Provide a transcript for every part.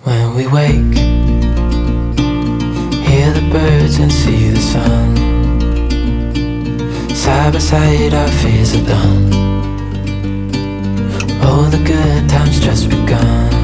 When we wake, hear the birds and see the sun. Side by side our fears are done. All the good times just begun.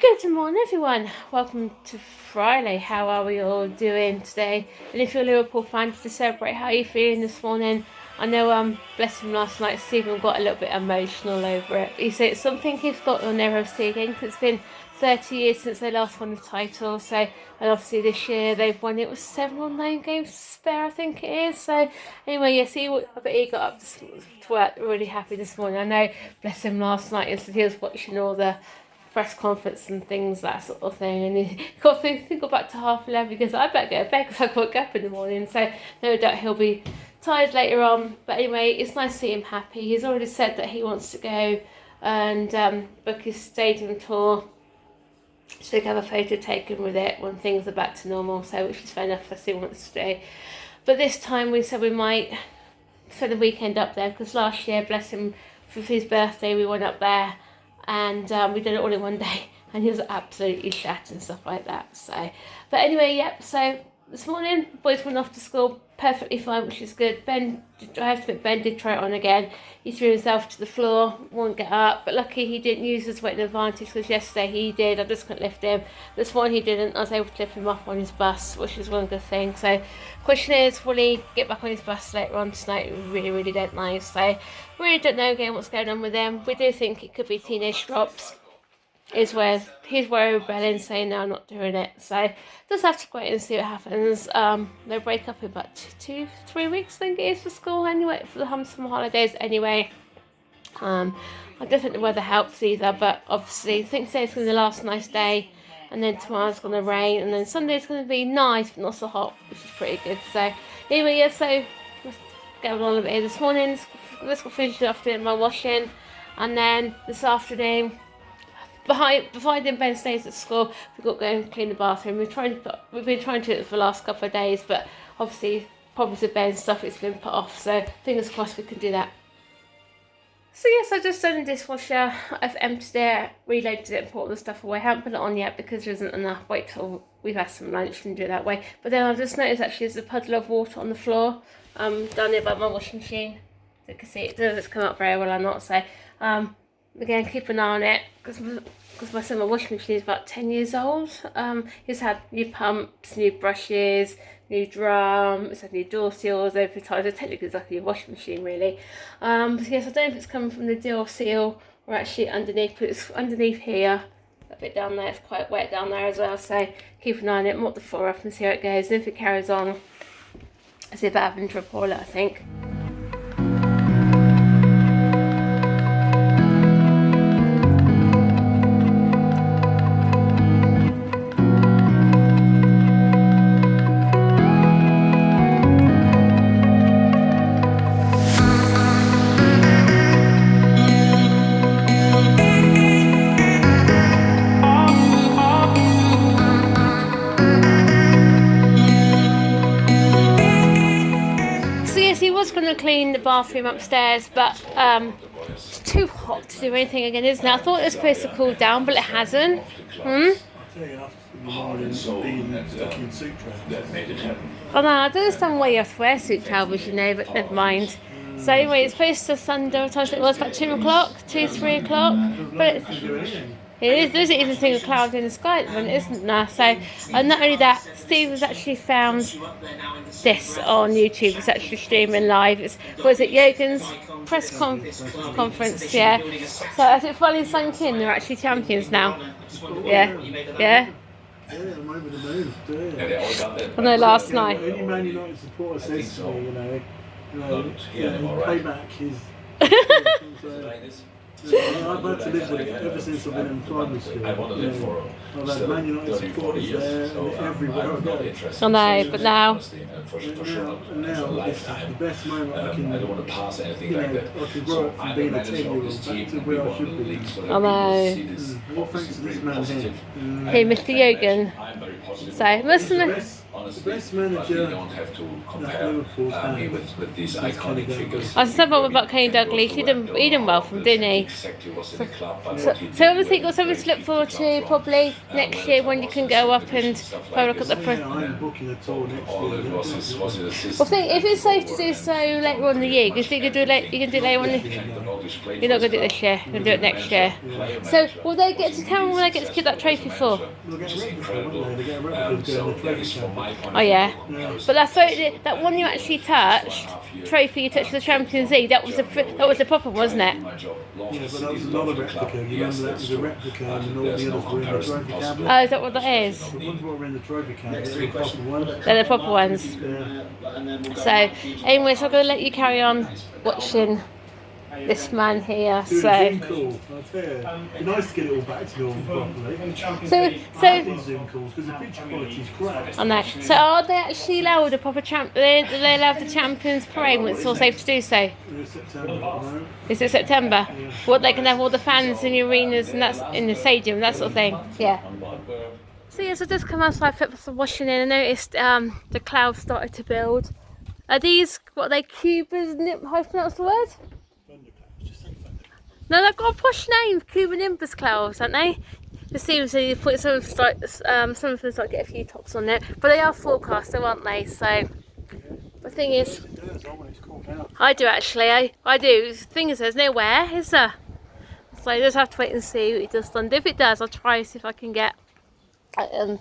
Good morning everyone, welcome to Friday. How are we all doing today? And if you're a Liverpool fan, to celebrate, how are you feeling this morning? I know bless him, last night Stephen got a little bit emotional over it. He said it's something he thought he'll never see again, because it's been 30 years since they last won the title. So, and obviously this year they've won, it was 7 or 9 games to spare, I think it is. So anyway, yes, I bet he got up to work really happy this morning. I know, bless him, last night he was watching all the press conference and things, that sort of thing, and he got back to 11:30 because I better go to bed because I got up in the morning, so no doubt he'll be tired later on. But anyway, it's nice to see him happy. He's already said that he wants to go and book his stadium tour, so he can have a photo taken with it when things are back to normal, so which is fair enough, I still wants to do. But this time we said we might spend the weekend up there, because last year, bless him, for his birthday we went up there and we did it all in one day, and he was absolutely shattered and stuff like that. So, but anyway, yep. So this morning, boys went off to school perfectly fine, which is good. Ben, I have to admit, Ben did try it on again. He threw himself to the floor, won't get up. But lucky he didn't use his weight advantage, because yesterday he did. I just couldn't lift him. This morning he didn't. I was able to lift him up on his bus, which is one good thing. So, question is, will he get back on his bus later on tonight? We really, really don't know. So, we really don't know again what's going on with them. We do think it could be teenage drops. Is where he's rebelling, saying no, I'm not doing it. So just have to wait and see what happens. They break up in about 2-3 weeks, I think it is, for school anyway, for the summer holidays anyway. I don't think the weather helps either, but obviously I think today's going to be the last nice day, and then tomorrow's going to rain, and then Sunday's going to be nice but not so hot, which is pretty good. So anyway, yeah, so let's get on a bit here this morning. Let's go finish off doing my washing, and then this afternoon, Providing Ben stays at school, we've got to go and clean the bathroom. We've been trying to do it for the last couple of days, but obviously problems with Ben's stuff, it's been put off. So fingers crossed we can do that. So yes, I just done the dishwasher. I've emptied it, reloaded it, and put all the stuff away. I haven't put it on yet because there isn't enough. Wait till we've had some lunch and do it that way. But then I just noticed actually there's a puddle of water on the floor down there by my washing machine. So you can see it doesn't come up very well or not. So again, keep an eye on it, because my washing machine is about 10 years old. It's had new pumps, new brushes, new drum, it's had new door seals over time, so technically it's like a new washing machine really. But yes, I don't know if it's coming from the door seal or actually underneath, but it's underneath here, a bit down there, it's quite wet down there as well, so keep an eye on it, mop the floor up and see how it goes, and if it carries on, I see about having to report it, I think. Going to clean the bathroom upstairs, but it's too hot to do anything again, isn't it? I thought it was supposed to cool down, but it hasn't. Oh no, I don't understand why you have to wear suit trousers, you know, but never mind. So anyway, it's supposed to thunder, what time it was, about 2 o'clock, 2-3 o'clock, but There isn't even a single cloud in the sky at the moment, isn't there? So, and not only that, Steve has actually found this on YouTube. It's actually streaming live. It's, was it Jürgen's press conference? Yeah. So as it finally sunk in, they're actually champions now. Yeah. Yeah. Yeah, I'm over the moon. I know last night. Any Man United supporter says to me, payback is. I've had to live with it ever since I've been in primary school. I've had Man United supporters there and everywhere I go. I know, but now it's the best moment I can. I can grow up from being a 10-year-old back to where I should be. I know. All thanks to this man here. Hey, Mr. Jürgen. So, the best manager that Liverpool had with these iconic figures. I was talking about Kenny Dalglish. He done well from, didn't he? So obviously you've got something to look forward to probably next year when you can go up and have a look at the I'm booking a tour next year. Well, if it's safe to do so later on in the year, you think you can do it later on you're not going to do it this year, you're going to do it next year. So will they get to tell them when they get to keep that trophy for? They'll get a replica, won't they? They get a replica of the trophy. Oh yeah. But that one you actually touched, trophy you touched the Champions League, that was the proper, wasn't it? Yeah, but that was not a replica. You remember that was a replica and all the others were in the trophy cabinet? Oh, is that what that is? The ones that were in the trophy cabinet, they're the proper ones. They're the proper ones. Yeah. So, anyway, so I'm going to let you carry on watching this man here. Dude, So, Zoom call, I'll tell you. It'd be nice to get it all back to normal properly. so These Zoom calls, because the picture quality's crap. I know. So, are they actually allowed a proper they allow the Champions Parade when it's all safe to do so? It's September, no? Is it September? What, they can have all the fans in the arenas and that's in the stadium, that sort of thing? Yeah. So yes, I just come outside for some washing in. I noticed the clouds started to build. Are these, what are they, cubas? How do you pronounce the word? No, they've got a posh name, cumulonimbus clouds, aren't they? It seems that you put some of them start get a few tops on it, but they are forecast, though, aren't they? So the thing is, I do actually. I do. The thing is, there's nowhere, is there? So I just have to wait and see what it does. And if it does, I'll try to see if I can get. Try to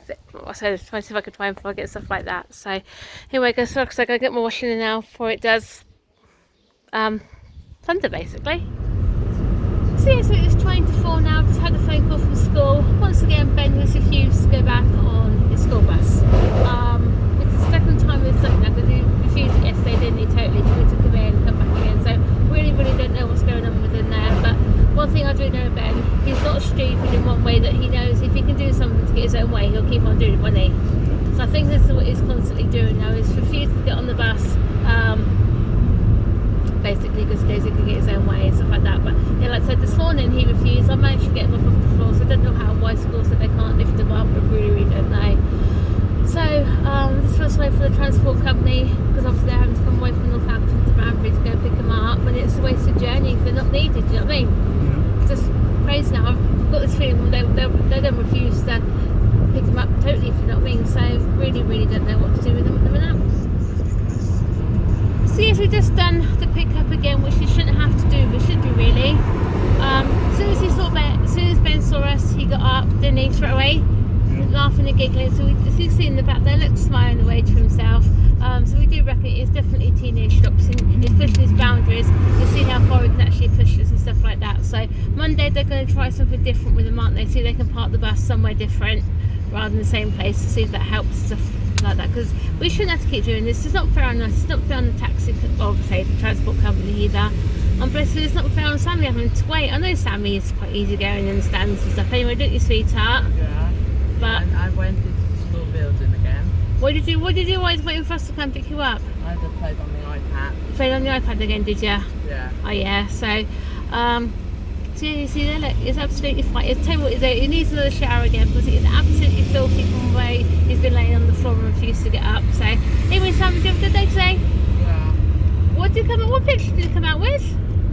see if I can try and get stuff like that. So anyway, guys, so I gotta get my washing in now before it does thunder, basically. So yeah, so it's 20 to 4 now. Just had a phone call from school. Once again, Ben was refused to go back on his school bus. It's the second time we've done that because he refused it yesterday, didn't he? Totally. So we took him in and come back again. So really don't know what's going on with him there. But one thing I do know, Ben, he's not stupid in one way, that he knows if he can do something to get his own way, he'll keep on doing it, won't he? So I think this is what he's constantly doing now. He's refused to get on the bus. Basically because he knows he can get his own way and stuff like that. But yeah, like I said, this morning he refused. I managed to get him up off the floor, so I don't know how why schools said they can't lift him up, but really don't know. So this was way for the transport company, because obviously they're having to come away from Northampton to Banbury to go pick them up, and it's a wasted journey if they're not needed, do you know what I mean? It's just crazy now. I've got this feeling they don't refuse to pick them up totally, if you know what I mean. So really don't know what to do with them at the minute. So yes, we've just done the pick up again, which you shouldn't have to do, but should do really. As soon as Ben saw us, he got up, didn't he, straight away, laughing and giggling. So you can see in the back there, look, smiling away to himself. So we do reckon it is definitely teenage stops and he's pushing his boundaries. You'll see how far he can actually push us and stuff like that. So Monday they're going to try something different with them, aren't they? See if they can park the bus somewhere different rather than the same place, to see if that helps, stuff like that, because we shouldn't have to keep doing this. It's not fair on us, it's not fair on the taxi, or say the transport company either. And basically it's not fair on Sammy having to wait. I know Sammy is quite easy going in the stands and stuff anyway, don't you, sweetheart? Yeah. But I went into the school building again. What did you do while he's waiting for us to come pick you up? I just played on the iPad. You played on the iPad again, did you? Yeah. Oh yeah, so you see there, look, it's absolutely fine. I'll tell you what, he needs another shower again, because it's absolutely filthy from the way he's been laying on the floor and refused to get up. So anyway, Sam, did you have a good day today? Yeah. What picture did you come out with?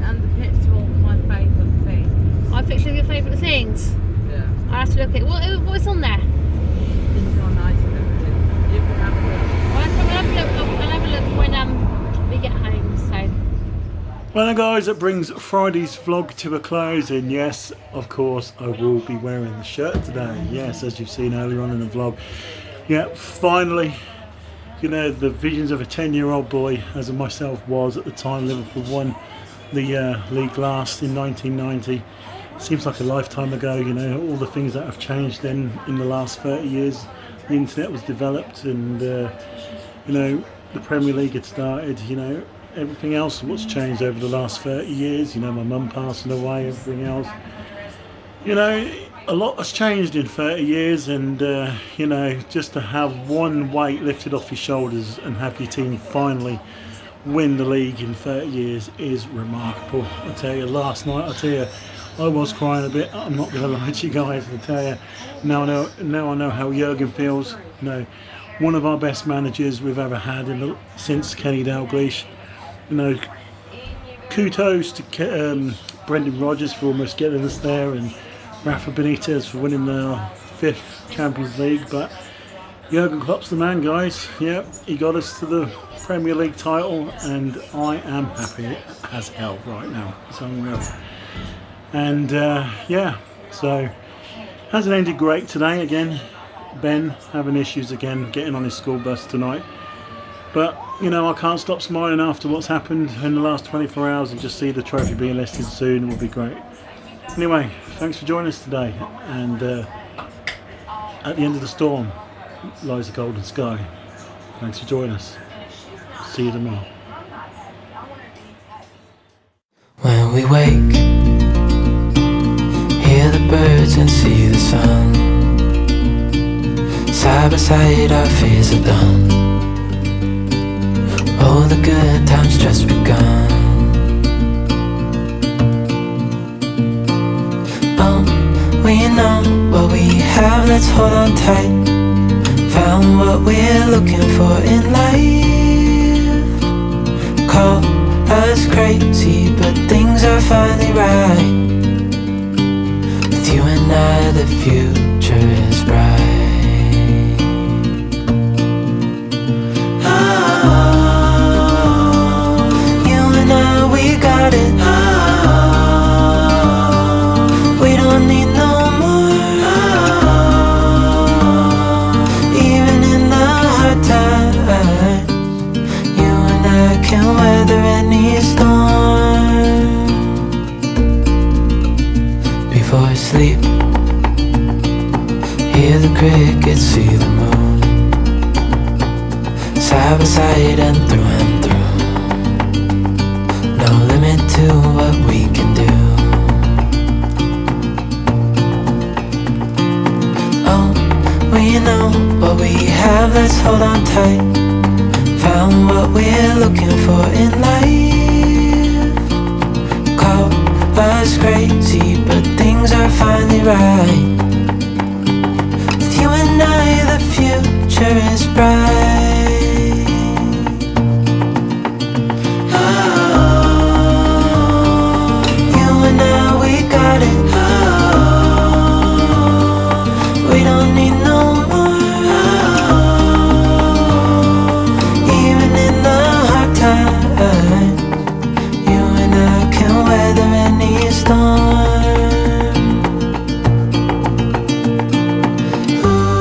And the picture of my favourite thing. Oh, a picture of your favourite things? Yeah. I'll have to look at it. What's on there? It's not nice and everything. You can have a look. I'll have a look when we get home. So Well then guys, that brings Friday's vlog to a close, and yes, of course, I will be wearing the shirt today. Yes, as you've seen earlier on in the vlog. Yeah, finally, you know, the visions of a 10-year-old boy, as myself was at the time Liverpool won the league last in 1990. Seems like a lifetime ago, you know, all the things that have changed then in the last 30 years. The internet was developed, and, you know, the Premier League had started, you know. Everything else, what's changed over the last 30 years, you know, my mum passing away, everything else. You know, a lot has changed in 30 years, and, you know, just to have one weight lifted off your shoulders and have your team finally win the league in 30 years is remarkable. I tell you, last night, I was crying a bit. I'm not going to lie to you guys. I tell you, now I know how Jurgen feels. You know, one of our best managers we've ever had since Kenny Dalglish. You know, kudos to Brendan Rodgers for almost getting us there, and Rafa Benitez for winning the 5th Champions League. But Jurgen Klopp's the man, guys. Yeah, he got us to the Premier League title, and I am happy as hell right now. It's unreal. And yeah, so hasn't ended great today again. Ben having issues again getting on his school bus tonight. But, you know, I can't stop smiling after what's happened in the last 24 hours, and just see the trophy being listed soon will be great. Anyway, thanks for joining us today. And at the end of the storm lies a golden sky. Thanks for joining us. See you tomorrow. When we wake, hear the birds and see the sun. Side by side our fears are done. Oh, the good times just begun. Oh, we know what we have, let's hold on tight. Found what we're looking for in life. Call us crazy, but things are finally right. With you and I, the future is bright. We don't need no more. Even in the hard times, you and I can weather any storm. Before I sleep, hear the crickets, see the moon. Side by side and through and through. No limit to what we can do. Oh, we know what we have, let's hold on tight. Found what we're looking for in life. Call us crazy, but things are finally right. With you and I, the future is bright. We don't need no more. Even in the hard times, you and I can weather any storm. Ooh.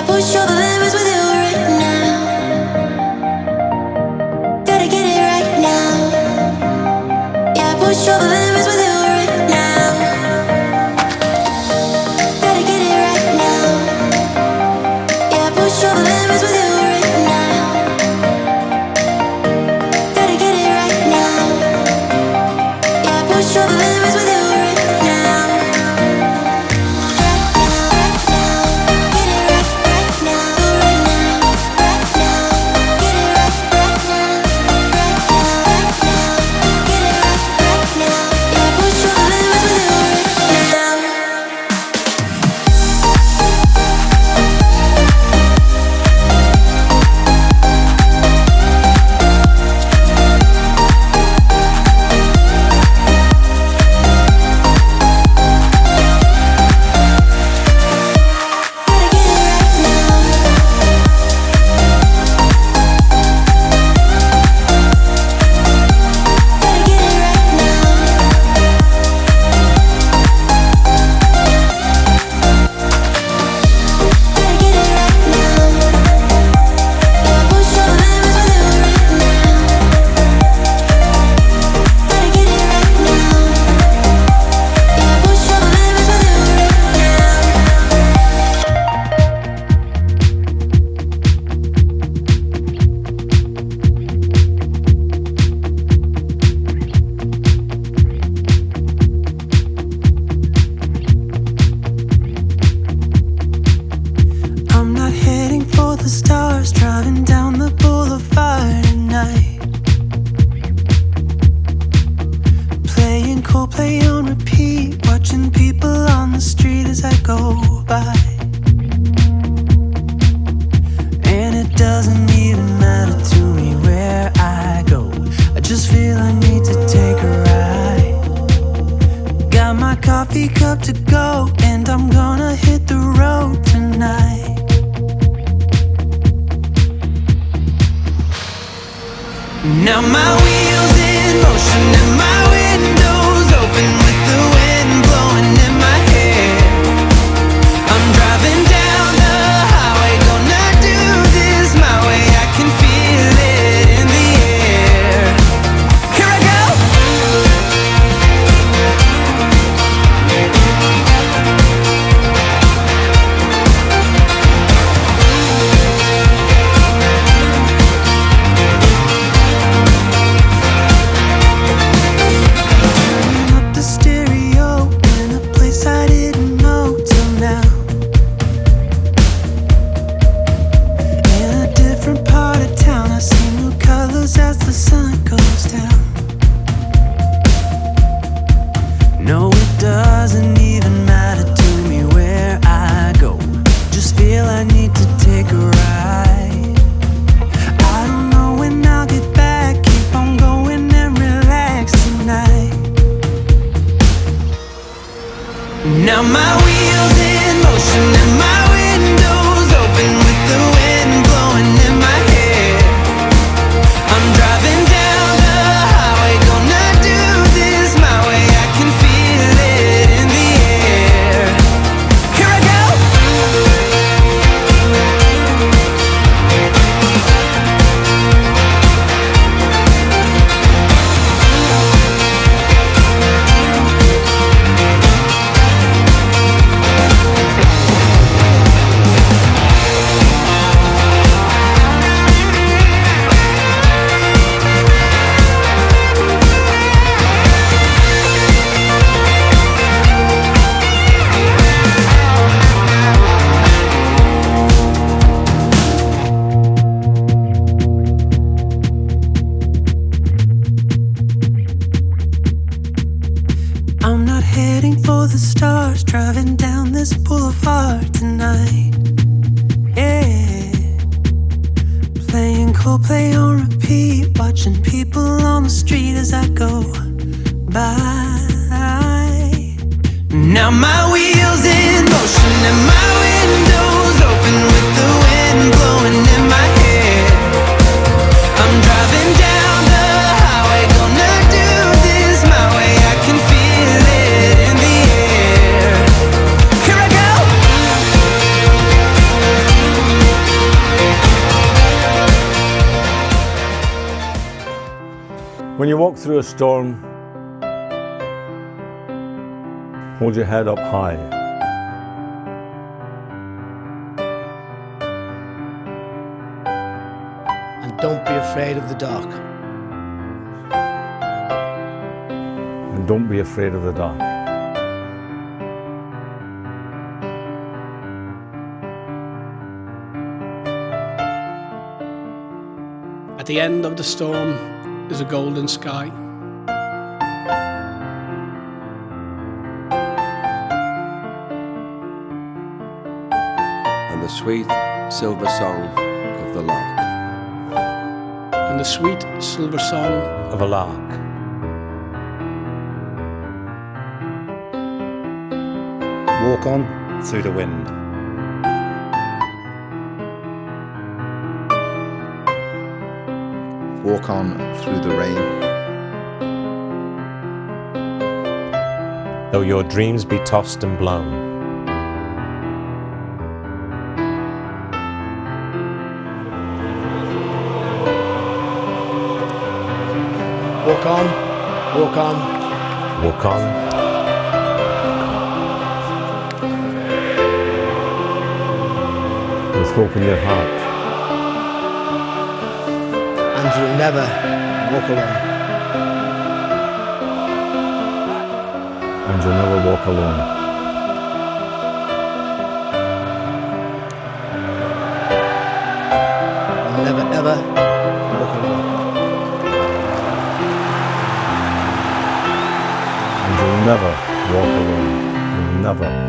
push all the limits with you right now. Gotta get it right now. Yeah, push all the limits with you right now. Gotta get it right now. Yeah, push all the limits with you right now. Gotta get it right now. Yeah, push all the limits with you right now. Now my wheels in motion and my windows open with the wind blowing in my hair. I'm driving down the highway, gonna do this my way. I can feel it in the air. Here I go. Now my wheels in motion and my windows open with the wind blowing in my hair. I'm driving down the highway, gonna do this my way. I can feel it in the air. Here I go. I'm not heading for the stars, driving down this boulevard tonight. Yeah, playing Coldplay on repeat, watching people on the street as I go by. Now my wheels in motion and my windows open with the wind blowing in my hair. I'm driving down the highway, gonna do this my way. I can feel it in the air. Here I go. When you walk through a storm, hold your head up high. And don't be afraid of the dark. And don't be afraid of the dark. At the end of the storm is a golden sky. And the sweet silver song of the lark. And the sweet silver song Of a lark. Walk on through the wind. Walk on through the rain. Though your dreams be tossed and blown. Walk on, walk on. Walk on. With hope in your heart. And you'll never walk alone. And you'll never walk alone. You'll never ever walk alone. And you'll never walk alone. You'll never